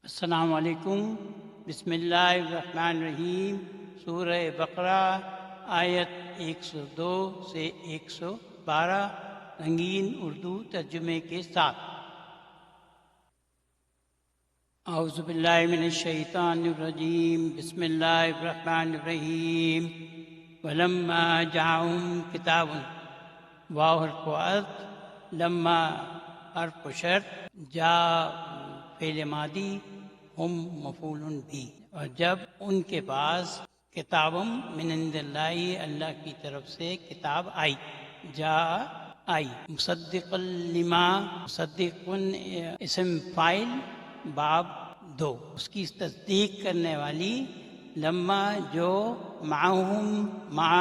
السلام علیکم۔ بسم اللہ الرحمن الرحیم۔ سورہ بقرہ آیت 102 سے 112 رنگین اردو ترجمے کے ساتھ۔ اعوذ باللہ من الشیطان الرجیم، بسم اللہ الرحمن الرحیم۔ ولما جاءہم کتاب، واو حرف عطف، لما حرف شرط، جا فعل ماضی، ہم مفعول بھی، اور جب ان کے پاس کتابم من عند اللہ، اللہ کی طرف سے کتاب آئی، جا آئی، مصدق لما، مصدق اسم فاعل، باب 2، اس کی تصدیق کرنے والی، لما جو، معہم مع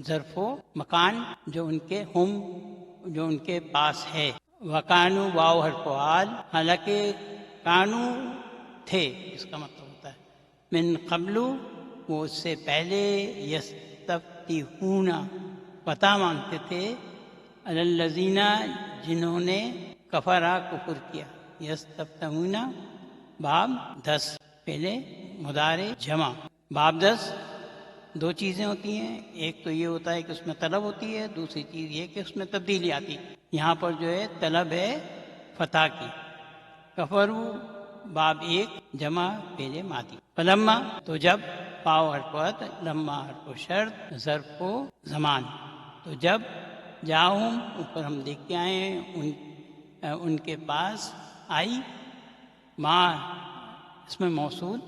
ظرف و مکان، جو ان کے ہم، جو ان کے پاس ہے، وکانو واو حرف حال، حالانکہ کانو تھے، اس کا مطلب ہوتا ہے من قبل، وہ اس سے پہلے، یستفتحون، پتہ مانگتے تھے، علی الذین، جنہوں نے، کفرا، کفر کیا، یستفتحون باب 10، پہلے مضارع جمع، باب 10 دو چیزیں ہوتی ہیں، ایک تو یہ ہوتا ہے کہ اس میں طلب ہوتی ہے، دوسری چیز یہ کہ اس میں تبدیلی آتی ہے۔ یہاں پر جو ہے طلب ہے فتح کی، کفرو باب 1 جمع فعل ماضی، فلما تو جب، واو حرف عطف، لما حرف شرط، ظرف و زمان، تو جب، جاؤں اوپر ہم دیکھ کے آئے ہیں، ان کے پاس آئی، ماں اس میں موصول،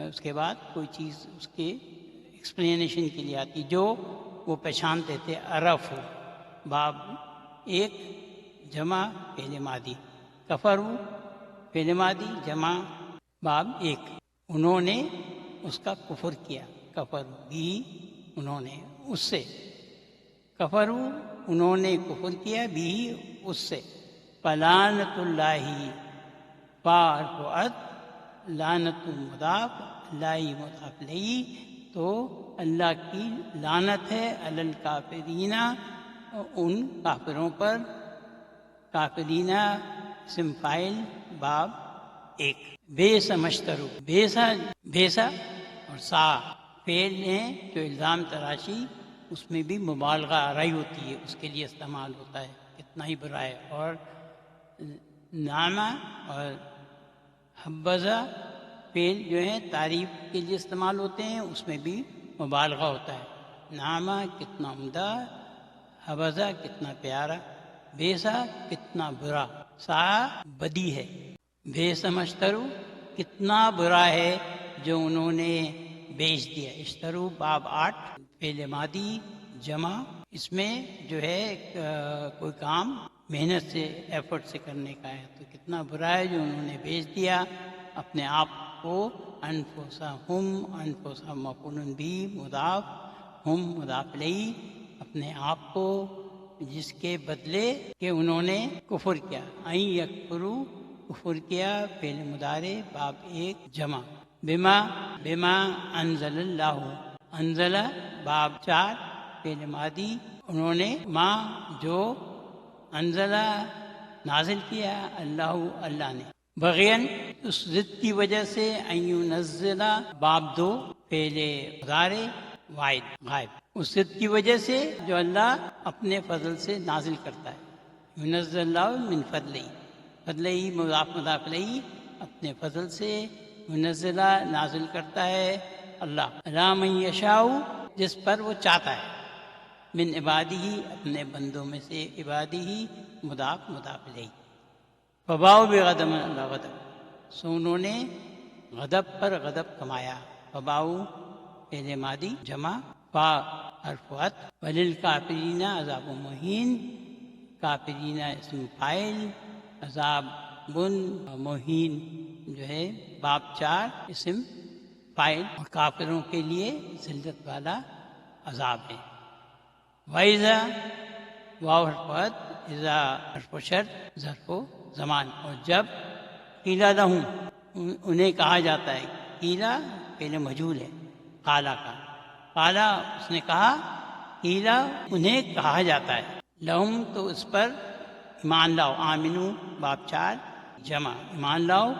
اس کے بعد کوئی چیز اس کے ایکسپلینیشن کے لیے آتی، جو وہ پہچانتے تھے، عرف، باب 1 جمع فعل ماضی، کفرو فعل ماضی جمع باب 1، انہوں نے اس کا کفر کیا، کفر بھی، انہوں نے اس سے، کفرو انہوں نے کفر کیا، بھی اس سے، فلعنت اللہ، حرف عطف، لعنت مضاف، اللہ مضاف الیہ، تو اللہ کی لعنت ہے، علی الکافرین، ان کافروں پر، کافرین اسم فاعل، باب 1، بیس مشترو، بیسا اور سا فعل ہیں جو الزام تراشی، اس میں بھی مبالغہ آرائی ہوتی ہے، اس کے لیے استعمال ہوتا ہے، کتنا ہی برا ہے، اور نعمہ اور حبذا فعل جو ہیں تعریف کے لیے استعمال ہوتے ہیں، اس میں بھی مبالغہ ہوتا ہے، نعمہ کتنا عمدہ، حبذا کتنا پیارا، بیسا کتنا برا، سا بدی ہے، بے سمجھترو کتنا برا ہے جو انہوں نے بیچ دیا، اشترو باب 8 فعل ماضی جمع، اس میں جو ہے کوئی کام محنت سے، ایفرٹ سے کرنے کا ہے، تو کتنا برا ہے جو انہوں نے بیچ دیا اپنے آپ کو، انفسہم، انفسہم مفعول بھی مضاف، ہم مضاف الیہ، اپنے آپ کو، جس کے بدلے کہ انہوں نے کفر کیا، این یکفرو کفر کیا، فعل مضارع باب 1 جمع، بما بما انزل اللہ، انزل باب 4 فعل ماضی، انہوں نے، ما جو، انزل نازل کیا، اللہ اللہ نے، بغین اس ضد کی وجہ سے، ان ینزل باب 2 فعل مضارع واحد غائب، اس ضد کی وجہ سے جو اللہ اپنے فضل سے نازل کرتا ہے، ینزل اللہ من فضلہ، فضلہ مضاف مضاف الیہ، اپنے فضل سے، منزلہ نازل کرتا ہے اللہ، علی من یشاء، جس پر وہ چاہتا ہے، من عبادہ، اپنے بندوں میں سے، عبادہ مضاف مضاف الیہ، فباؤ بغضب اللہ غضب، سو انہوں نے غضب پر غضب کمایا، فباؤ فعل ماضی جمع، فا حرف عطف، وللکافرین عذاب مہین، کافرین اسم فاعل، عذاب بن مہین جو ہے باب 4 اسم فاعل، اور کافروں کے لیے ذلت والا عذاب ہے، وَإِذَا واو حرف عطف، اذا حرف شرط، ظرف و زمان، اور جب، قیل لہم انہیں کہا جاتا ہے، قیلا فعل مجہول ہے، قالا کا، قالا اس نے کہا، قیلا انہیں کہا جاتا ہے، لہم تو اس پر، ایمان لاؤ، آمنو باب 4 جمع، ایمان لاؤ،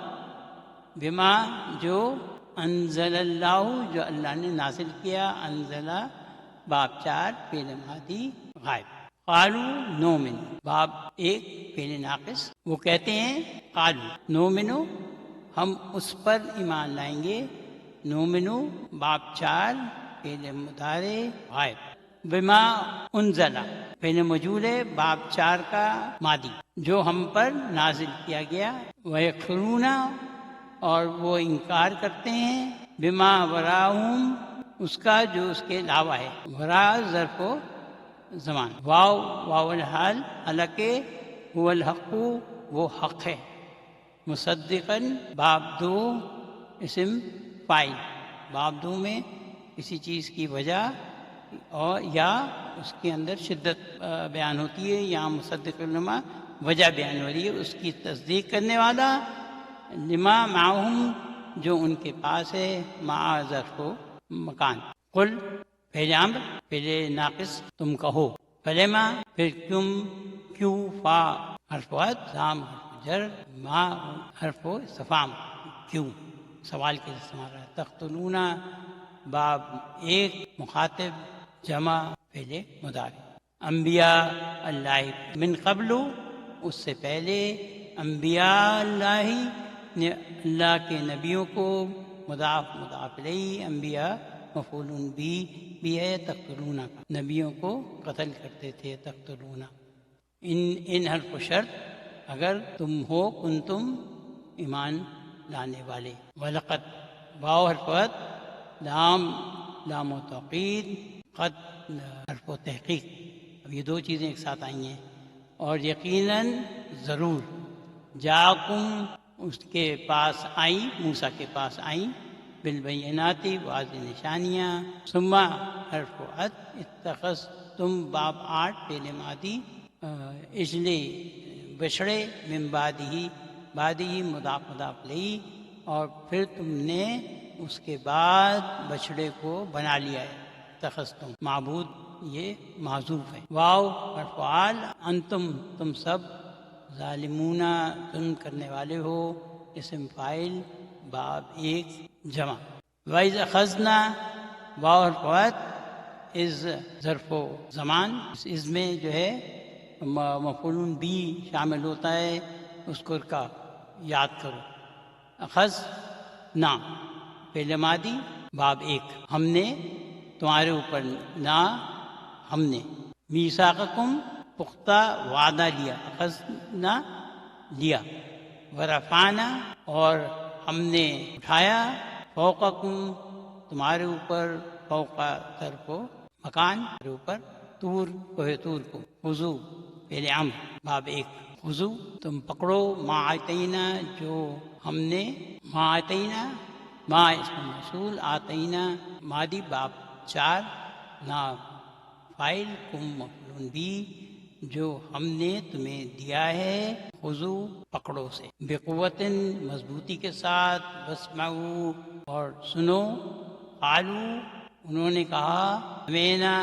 بما جو انزل اللہ جو اللہ نے نازل کیا، انزلہ باب 4 فعل ماضی غائب، قالو نؤمن باب 1 فعل ناقص، وہ کہتے ہیں قالو نؤمن ہم اس پر ایمان لائیں گے، نؤمن باب 4 فعل مضارع غائب، بما انزل فعل مجہول ہے باب 4 کا ماضی جو ہم پر نازل کیا گیا، ویکفرون اور وہ انکار کرتے ہیں، بما وراءہم اس کا جو اس کے علاوہ ہے، وراء ظرف و زمان، واو الحال حالانکہ هو الحق وہ حق ہے، مصدقاً باب 2 اسم فاعل، باب 2 میں کسی چیز کی وجہ اور یا اس کے اندر شدت بیان ہوتی ہے، یا مصدق لما وجہ بیان ہو رہی ہے، اس کی تصدیق کرنے والا، لما معہم جو ان کے پاس ہے، مع ظرف و مکان، قل پہلے امر پہلے ناقص تم کہو، فلما پھر تم، کیوں، فا حرف وقت، لام حرف جر، ما حرف استفہام، کیوں سوال کے استعمال ہے، تقتلون باب 1 مخاطب جمع فعل مضارع، انبیاء اللہ من قبل اس سے پہلے، انبیاء اللہ اللہ کے نبیوں کو، مضاف مضاف الیہ، انبیاء مفعول بھی ہے، تقتلون کا نبیوں کو قتل کرتے تھے، تقتلون ان حرف شرط اگر تم ہو کنتم ایمان لانے والے، ولقد واو حرف وقت، لام و توقید، قد حرف و تحقیق، اب یہ 2 چیزیں ایک ساتھ آئی ہیں، اور یقیناً ضرور، جاکم اس کے پاس آئیں، موسیٰ کے پاس آئیں، بالبینات واضح نشانیاں، ثم حرف عطف، اتخذتم باب 8 فعل ماضی، اجلے بچھڑے، من بعدہ مضاف مضاف الیہ، اور پھر تم نے اس کے بعد بچھڑے کو بنا لیا ہے، اتخذتم معبود یہ معذوف ہے، واو حرف عال، انتم تم سب، ظالمون ظلم کرنے والے ہو، اسم فاعل باب 1 جمع، وَإِذْ أَخَذْنَا واو حرف وقت، از ظرف و زمان، اس میں جو ہے مفعول بھی شامل ہوتا ہے، اس کو کا یاد کرو، اخذ نا فعل ماضی باب 1 ہم نے تمہارے اوپر، نا ہم نے، میثاقکم پختہ وعدہ لیا، اخذنا لیا، ورفعنا اور ہم نے اٹھایا، فوقکم تمہارے اوپر، فوق ظرف و مکان اوپر، طور کوہ طور کو، خذو فعل امر باب 1 خذو تم پکڑو، ما آتینا جو ہم نے، ما آتینا ما اسم موصول، آتینا ماضی باب 4 نا فاعل، کم مفعول بھی جو ہم نے تمہیں دیا ہے، خذو پکڑو سے، بقوت مضبوطی کے ساتھ، واسمعوا اور سنو، قالو انہوں نے کہا، سمعنا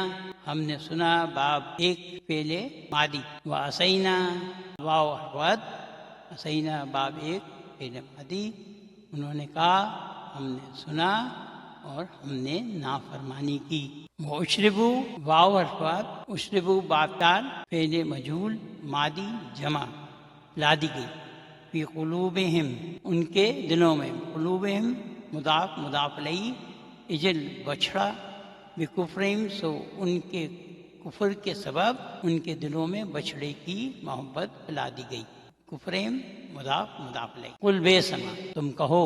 ہم نے سنا، باب 1 فعل ماضی، وعصینا واو حرف وقت، عصینا باب 1 فعل ماضی، انہوں نے کہا ہم نے سنا اور ہم نے نافرمانی کی، واشربوا واو حرف وقت، اشربوا باب 4 فعل مجہول ماضی جمع لا دی گئی، فی قلوبہم ان کے دلوں میں، قلوبہم مضاف مضاف الیہ، اجل بچھڑا، بکفرہم سو ان کے کفر کے سبب ان کے دلوں میں بچھڑے کی محبت پلا دی گئی، کفرہم مضاف مضاف الیہ، قل بے سما تم کہو،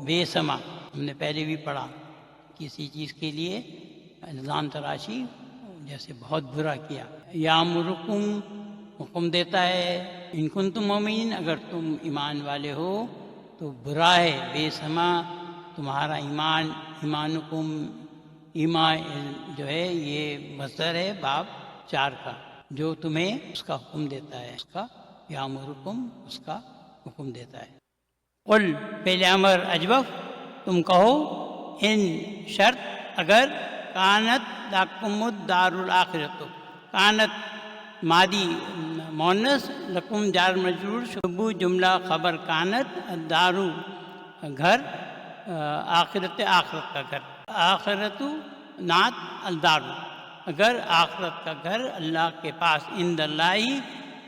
بے سما ہم نے پہلے بھی پڑھا، کسی چیز کے لیے الزام تراشی، جیسے بہت برا کیا، یامرکم حکم دیتا ہے، ان کنتم مومنین اگر تم ایمان والے ہو، تو برا ہے، بے سما تمہارا ایمان، ایمانکم ایمان جو ہے یہ مصدر ہے باب 4 کا، جو تمہیں اس کا حکم دیتا ہے، اس کا یامرکم اس کا حکم دیتا ہے، قل پہلے امر اجوف تم کہو، ان شرط اگر، کانت لکم الدار الاخرۃ، کانت ماضی مونس، لکم جار مجرور، شبو جملہ خبر کانت، الدارو گھر، آخرت آخرت کا گھر، آخرت نعت الدار، اگر آخرت کا گھر اللہ کے پاس، عند اللہ،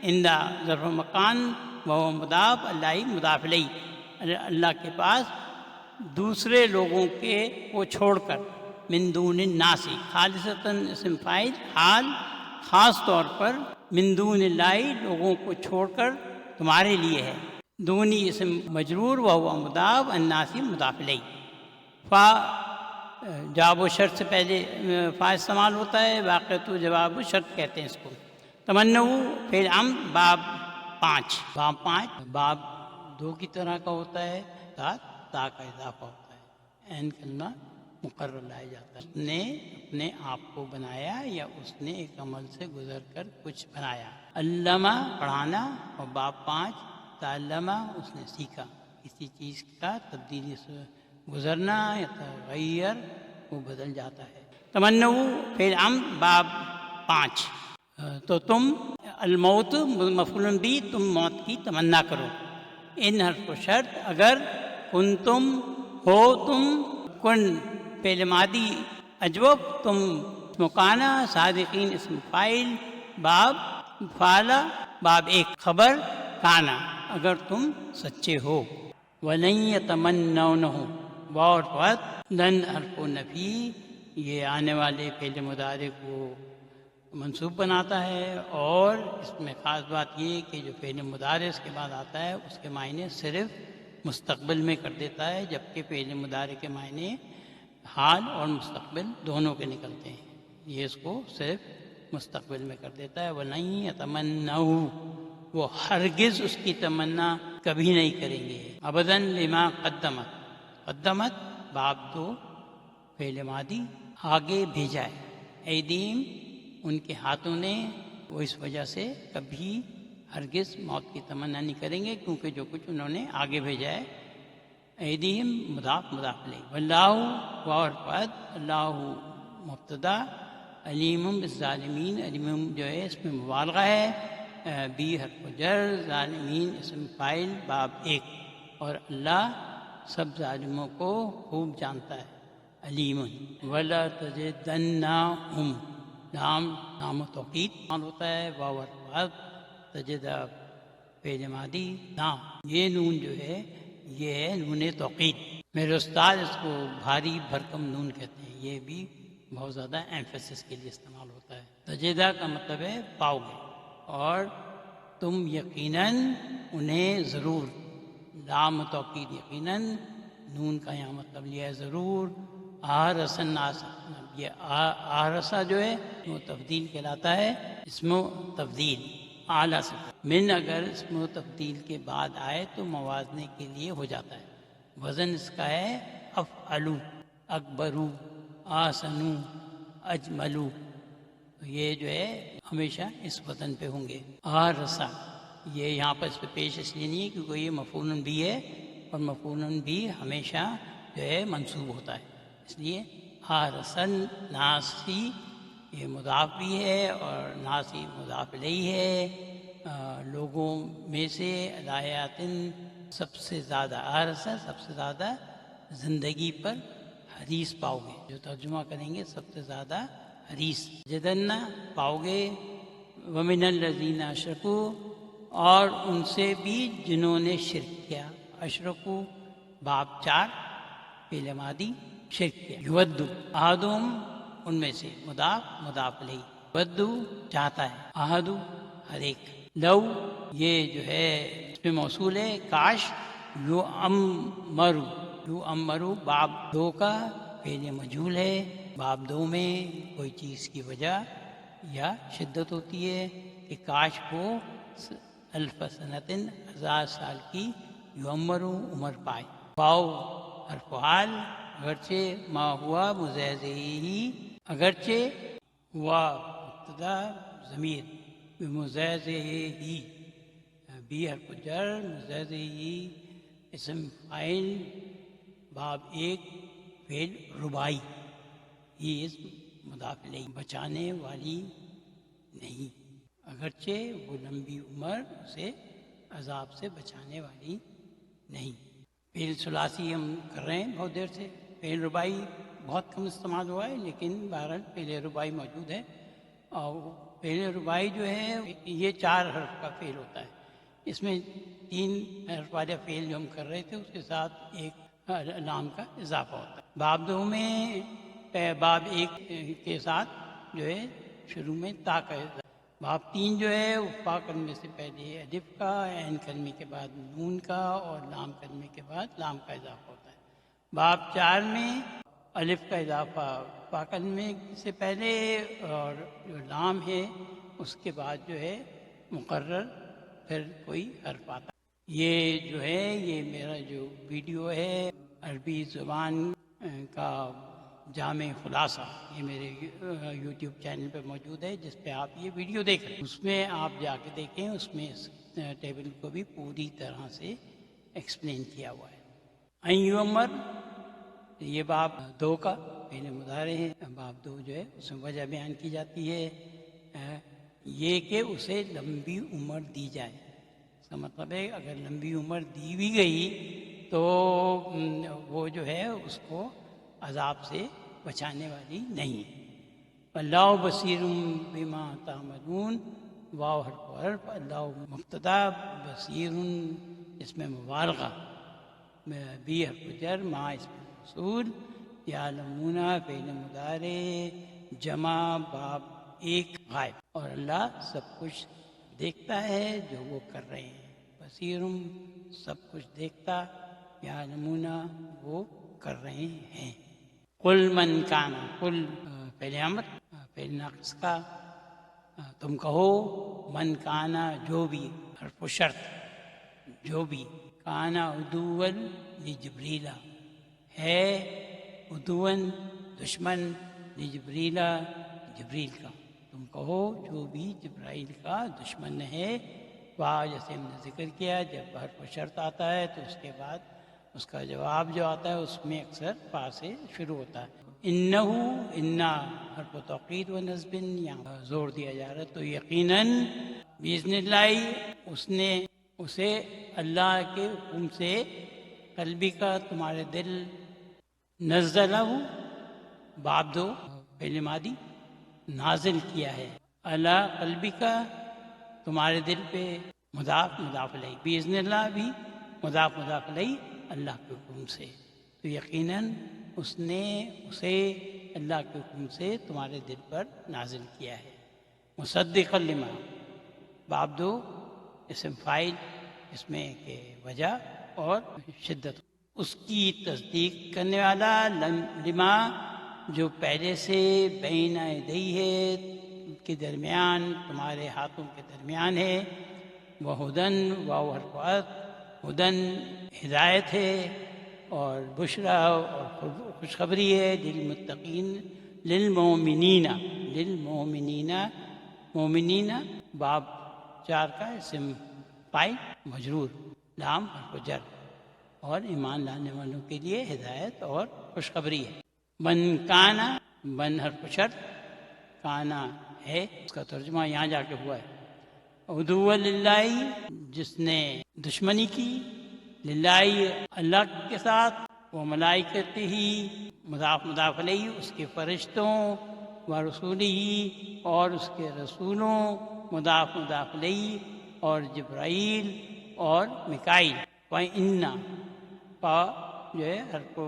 عند ظرف مکان، وہ مضاف، اللہ مضاف الیہ، اللہ کے پاس دوسرے لوگوں کے کو چھوڑ کر، من دون الناس، خالصتاً اسم فاعل، حال خاص طور پر، من دون اللہ لوگوں کو چھوڑ کر تمہارے لیے ہے، دونی اسم مجرور وہو مضاف، الناسی مضاف الیہ، فا جواب و شرط سے پہلے فا استعمال ہوتا ہے، واقع تو جواب و شرط کہتے ہیں اس کو۔ تمنو فعل امر، باب 5، باب 5 باب 2 کی طرح کا ہوتا ہے، تا کا اضافہ ہوتا ہے، این کلمہ مقرر لایا جاتا ہے۔ اس نے اپنے آپ کو بنایا یا اس نے ایک عمل سے گزر کر کچھ بنایا۔ علامہ پڑھانا، اور باب 5 تعلمہ اس نے سیکھا، کسی چیز کا تبدیلی سے گزرنا یا تغیر وہ بدل جاتا ہے۔ تمنو فعل امر، باب 5، تو تم، الموت مفعول بھی، تم موت کی تمنا کرو، ان حرف و شرط، اگر کنتم ہو تم، کن فعل ماضی اجوب، تم مکانہ، صادقین اسم فاعل، باب فعلا، باب 1 خبر، کانا اگر تم سچے ہو۔ وَلَن يَتَمَنَّوْنَهُ، واو اور فت، لن حرف و نفی، یہ آنے والے فعل مضارع کو منصوب بناتا ہے، اور اس میں خاص بات یہ کہ جو فعل مضارع اس کے بعد آتا ہے اس کے معنی صرف مستقبل میں کر دیتا ہے، جبکہ فعل مضارع کے معنی حال اور مستقبل دونوں کے نکلتے ہیں، یہ اس کو صرف مستقبل میں کر دیتا ہے۔ وَلَن يَتَمَنَّوْهُ، وہ ہرگز اس کی تمنا کبھی نہیں کریں گے، ابداً، لما قدمت، قدمت باب 2 فعل ماضی، آگے بھیجا ہے، ایدیم ان کے ہاتھوں نے، وہ اس وجہ سے کبھی ہرگز موت کی تمنا نہیں کریں گے، کیونکہ جو کچھ انہوں نے آگے بھیجا ہے۔ ایدیم مضاف مضاف الیہ، واللہ واو اور فت، اللہ مبتدا، علیم بالظالمین، علیم جو ہے اس میں مبالغہ ہے، بی حرف جر، ظالمین اسم فاعل، باب 1، اور اللہ سب ظالموں کو خوب جانتا ہے، علیم۔ ولا تجدنہم، نام و توقید ہوتا ہے، واو اور فت، تجد فعل ماضی، نام، یہ نون جو ہے یہ ہے نون توقید، میرے استاد اس کو بھاری بھرکم نون کہتے ہیں، یہ بھی بہت زیادہ ایمفیسس کے لیے استعمال ہوتا ہے۔ تجدہ کا مطلب ہے پاؤ گے، اور تم یقیناً انہیں ضرور، لام توقید یقیناً، نون کا یہاں مطلب لیا ہے ضرور، آرسن ناس، یہ آرسا جو ہے وہ تبدیل کہلاتا ہے، اسم و تبدیل اعلیٰ سے، من اگر اسم و تبدیل کے بعد آئے تو موازنے کے لیے ہو جاتا ہے، وزن اس کا ہے افعلو، اکبرو، آسنو، اجملو، تو یہ جو ہے ہمیشہ اس وزن پہ ہوں گے۔ آرسا، یہ یہاں پر اس پہ پیش اس لیے نہیں ہے کیونکہ یہ مفعول بھی ہے، اور مفعول بھی ہمیشہ جو ہے منصوب ہوتا ہے، اس لیے آرسن ناسی، یہ مضاف بھی ہے اور ناسی مضاف الیہ ہے، لوگوں میں سے، الایاتن سب سے زیادہ، آرسا سب سے زیادہ زندگی پر حریص پاؤ گے، جو ترجمہ کریں گے سب سے زیادہ حریص، جدنا پاؤ گے، ومن الذین اشرکوا، اور ان سے بھی جنہوں نے شرک کیا، اشرکوا باب 4 فعل ماضی، شرک کیا، یود احدہم ان میں سے، مضاف مضاف الیہ، ود چاہتا ہے، احد ہر ایک، لو یہ جو ہے اس میں موصول ہے، کاش، یو امرو باب 2 کا فعل مجہول ہے، باب 2 میں کوئی چیز کی وجہ یا شدت ہوتی ہے کہ کاش وہ الف سنتن 1000 سال کی یعمرو عمر پائے، پاؤ حرف حال، اگرچہ ما ہوا مزیزہی، اگرچہ ہوا مبتدا ضمیر، بمزیزہی، بی حرف جر، مزیزہی اسم فاعل، باب 1 فعل رباعی، یہ اسم مضاف الیہ، بچانے والی نہیں، اگرچہ وہ لمبی عمر سے عذاب سے بچانے والی نہیں۔ فعل ثلاثی ہم کر رہے ہیں بہت دیر سے. فعل رباعی بہت کم استعمال ہوا ہے، لیکن بہرحال فعل رباعی موجود ہے. اور فعل رباعی جو ہے یہ 4 حرف کا فعل ہوتا ہے. اس میں 3 حرف والا فعل جو ہم کر رہے تھے اس کے ساتھ ایک لام کا اضافہ ہوتا ہے. باب 2 میں باب 1 کے ساتھ جو ہے شروع میں تا کا اضافہ. باب 3 جو ہے وہ فا کلمے سے پہلے الف کا، عین کلمے کے بعد نون کا، اور لام کلمے کے بعد لام کا اضافہ ہوتا ہے. باب 4 میں الف کا اضافہ فا کلمے سے پہلے، اور جو لام ہے اس کے بعد جو ہے مقرر پھر کوئی حرف آتا ہے. یہ جو ہے یہ میرا جو ویڈیو ہے عربی زبان کا جامع خلاصہ، یہ میرے یوٹیوب چینل پہ موجود ہے، جس پہ آپ یہ ویڈیو دیکھ رہے ہیں. اس میں آپ جا کے دیکھیں، اس میں اس ٹیبل کو بھی پوری طرح سے ایکسپلین کیا ہوا ہے. این یعمر یہ باب 2 کا فعل مضارع ہے. باب 2 جو ہے اس میں وجہ بیان کی جاتی ہے یہ کہ اسے لمبی عمر دی جائے. اس کا مطلب ہے اگر لمبی عمر دی بھی گئی تو وہ جو ہے اس کو عذاب سے بچانے والی نہیں. اللہ بصیر بما تعملون، واو حرف اللہ مبتدا، بصیر اس میں مبالغہ، بی حرف جر، ما اس میں موصول، یعلمون فعل مضارع، جمع باب 1 غائب. اور اللہ سب کچھ دیکھتا ہے جو وہ کر رہے ہیں. بصیر سب کچھ دیکھتا، یعلمون وہ کر رہے ہیں. قل من کان، قل فعل امر فعل ناقص کا، تم کہو من کانا جو بھی، حرف شرط جو بھی، کانا عدول لجبریلا ہے، عدون دشمن، لجبریلا جبریل کا، تم کہو جو بھی جبرائیل کا دشمن ہے. وہاں جیسے ہم نے ذکر کیا جب حرف شرط آتا ہے تو اس کے بعد اس کا جواب جو آتا ہے اس میں اکثر فا سے شروع ہوتا ہے. انہو، انا حرف توقید و نصب، یہاں زور دیا جا رہا ہے. تو یقیناً باذن اللہ اس نے اسے اللہ کے حکم سے، قلبی کا تمہارے دل، نزلہ باب 2 فعل ماضی، نازل کیا ہے، اللہ قلبی کا تمہارے دل پہ، مضاف مضاف الیہ، باذن اللہ بھی مضاف مضاف الیہ اللہ کے حکم سے. تو یقیناً اس نے اسے اللہ کے حکم سے تمہارے دل پر نازل کیا ہے. مصدقا لما باب 2 اسم فاعل، اس میں کہ وجہ اور شدت، اس کی تصدیق کرنے والا، لما جو پہلے سے بین یدیہ ہے کے درمیان، تمہارے ہاتھوں کے درمیان ہے. وہدن واو حرف عطف، ہدن ہدایت ہے، اور بشرا اور خوشخبری ہے، للمتقین للمومنین، للمومنین مومنین باب 4 کا اسم فاعل مجرور، لام حرف جر، اور ایمان لانے والوں کے لیے ہدایت اور خوشخبری ہے. من کانا، من حرف شرط، کانا ہے، اس کا ترجمہ یہاں جا کے ہوا ہے. عدو للہ جس نے دشمنی کی، للہ اللہ کے ساتھ، وہ ملائکتہ ہی مضاف مضاف علیہ اس کے فرشتوں، و رسولہ اور اس کے رسولوں، مضاف مضاف علیہ، اور جبرائیل اور میکائیل. وَإِنَّ پا جو ہے حرف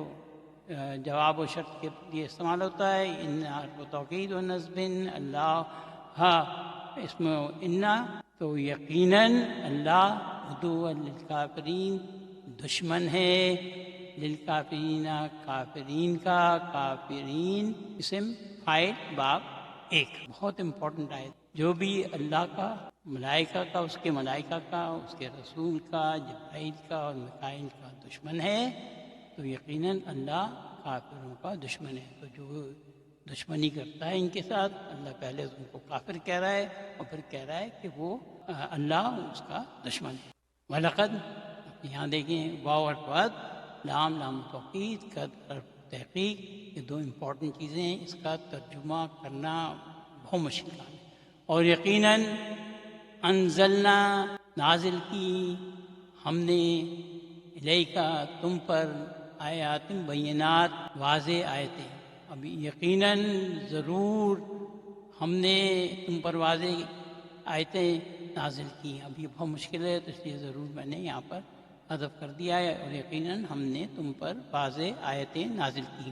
جواب و شرط کے لیے استعمال ہوتا ہے. ان حرف توقید و نصب، اللہ اس میں انا، تو یقیناً اللہ عدو للکافرین دشمن ہے، للکافرین کافرین کا، کافرین اسم فاعل باب 1. بہت امپورٹنٹ آیت. جو بھی اللہ کا، ملائکہ کا، اس کے ملائکہ کا، اس کے رسول کا، جبرائیل کا اور میکائیل کا دشمن ہے تو یقیناً اللہ کافروں کا دشمن ہے. تو جو دشمنی کرتا ہے ان کے ساتھ، اللہ پہلے ان کو کافر کہہ رہا ہے اور پھر کہہ رہا ہے کہ وہ اللہ اس کا دشمن ہے. وَلَقَدْ یہاں دیکھیں واو حرف عطف، لام لام توقید، قد حرف تحقیق، یہ 2 امپورٹنٹ چیزیں ہیں. اس کا ترجمہ کرنا بہت مشکل ہے. اور یقیناً انزلنا نازل کی ہم نے، الیکا تم پر آیات بینات واضح آیتیں. ابھی یقیناً ضرور ہم نے تم پر واضح آیتیں نازل کی. اب یہ بہت مشکل ہے تو اس لیے ضرور میں نے یہاں پر حذف کر دیا ہے. اور یقیناً ہم نے تم پر واضح آیتیں نازل کی.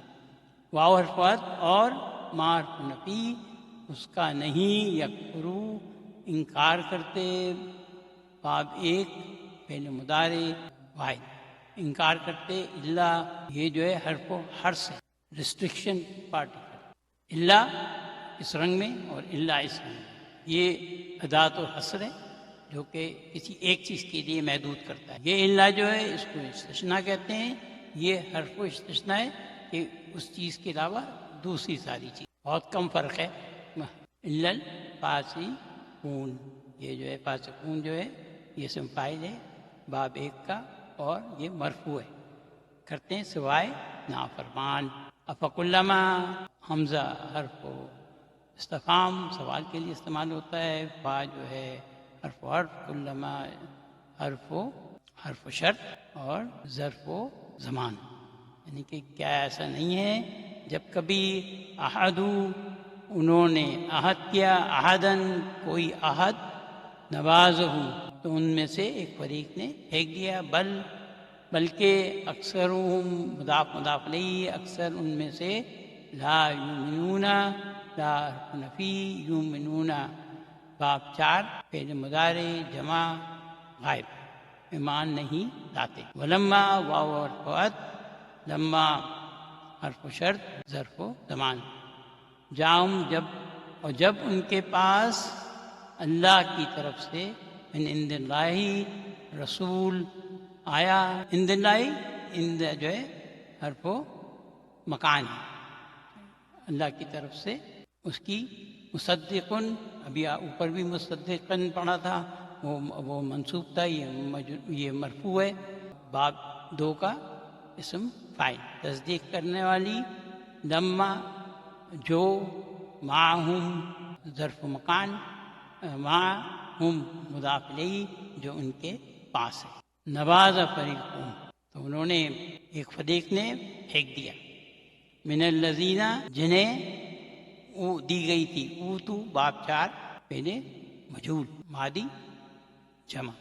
واو حرف عطف اور ما حرف نفی اس کا نہیں. یکفرو انکار کرتے. باب 1 فعل مضارع واحد. انکار کرتے. اللہ یہ جو ہے حرف و حرس ہے، ریسٹرکشن پارٹیکل. اللہ اس رنگ میں اور اللہ اس رنگ میں. یہ ادات و حصر ہے جو کہ کسی ایک چیز کے لیے محدود کرتا ہے. یہ اللہ جو ہے اس کو استثناء کہتے ہیں. یہ حرف و استثناء ہے کہ اس چیز کے علاوہ دوسری ساری چیز. بہت کم فرق ہے. الا الفاسقون، یہ جو ہے فاسقون جو ہے یہ اسم فاعل ہے باب 1 کا اور یہ مرفوع ہے. کرتے ہیں سوائے نافرمان. افکلما حمزہ حرف و استفہام سوال کے لیے استعمال ہوتا ہے. فا جو ہے حرف و حرف، کلما حرف و شرط اور ظرف و زمان. یعنی کہ کیا ایسا نہیں ہے جب کبھی احدو انہوں نے عہد کیا، احدن کوئی عہد، نوازہ تو ان میں سے ایک فریق نے پھینک دیا. بلکہ اکثرهم مضاف الیہ اکثر ان میں سے لا یؤمنون، لا حرف نفی، یؤمنون باب 4 فعل مضارع جمع غائب، ایمان نہیں لاتے. ولما واو حرف عطف، لما حرف شرط ظرف و زمان. جاؤں جب ان کے پاس اللہ کی طرف سے من عند اللہ رسول آیا. عند اللہ، عند جو ہے حرف و مکان ہے، اللہ کی طرف سے اس کی مصدقن، ابھی اوپر بھی مصدقن پڑھا تھا، وہ منصوب تھا، یہ مرفوع ہے. باب 2 کا اسم فاعل تصدیق کرنے والی. لما جو، معہم ظرف مکان، معہم مضاف الیہ جو ان کے پاس ہے. نواز فریقون تو انہوں نے ایک فریق نے پھینک دیا. من الذین جنہیں دی گئی تھی، اوتو باب 4 پہلے مجہول ماضی جمع،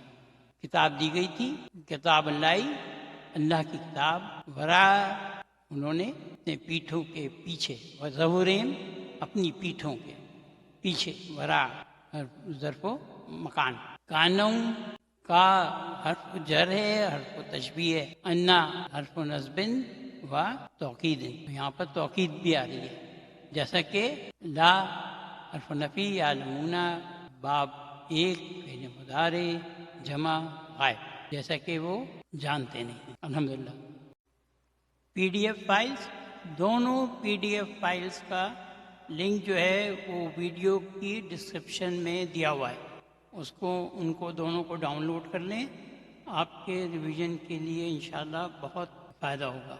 کتاب دی گئی تھی. کتاب اللہ کی کتاب. ورا انہوں نے اپنے پیٹھوں کے پیچھے، وظہورہم اپنی پیٹھوں کے پیچھے، ورا ظرف و مکان. کانوں کا حرف جر ہے، حرف تشبیہ ہے. انا حرف نصب و توکید، یہاں پر توکید بھی آ رہی ہے، جیسا کہ لا حرف نفی یعلمون باب 1 فعل مضارع جمع غائب، جیسا کہ وہ جانتے نہیں. الحمدللہ. پی ڈی ایف فائلز، دونوں پی ڈی ایف فائلز کا لنک جو ہے وہ ویڈیو کی ڈسکرپشن میں دیا ہوا ہے. ان کو دونوں کو ڈاؤن لوڈ کر لیں. آپ کے ریویژن کے لیے انشاءاللہ بہت فائدہ ہوگا.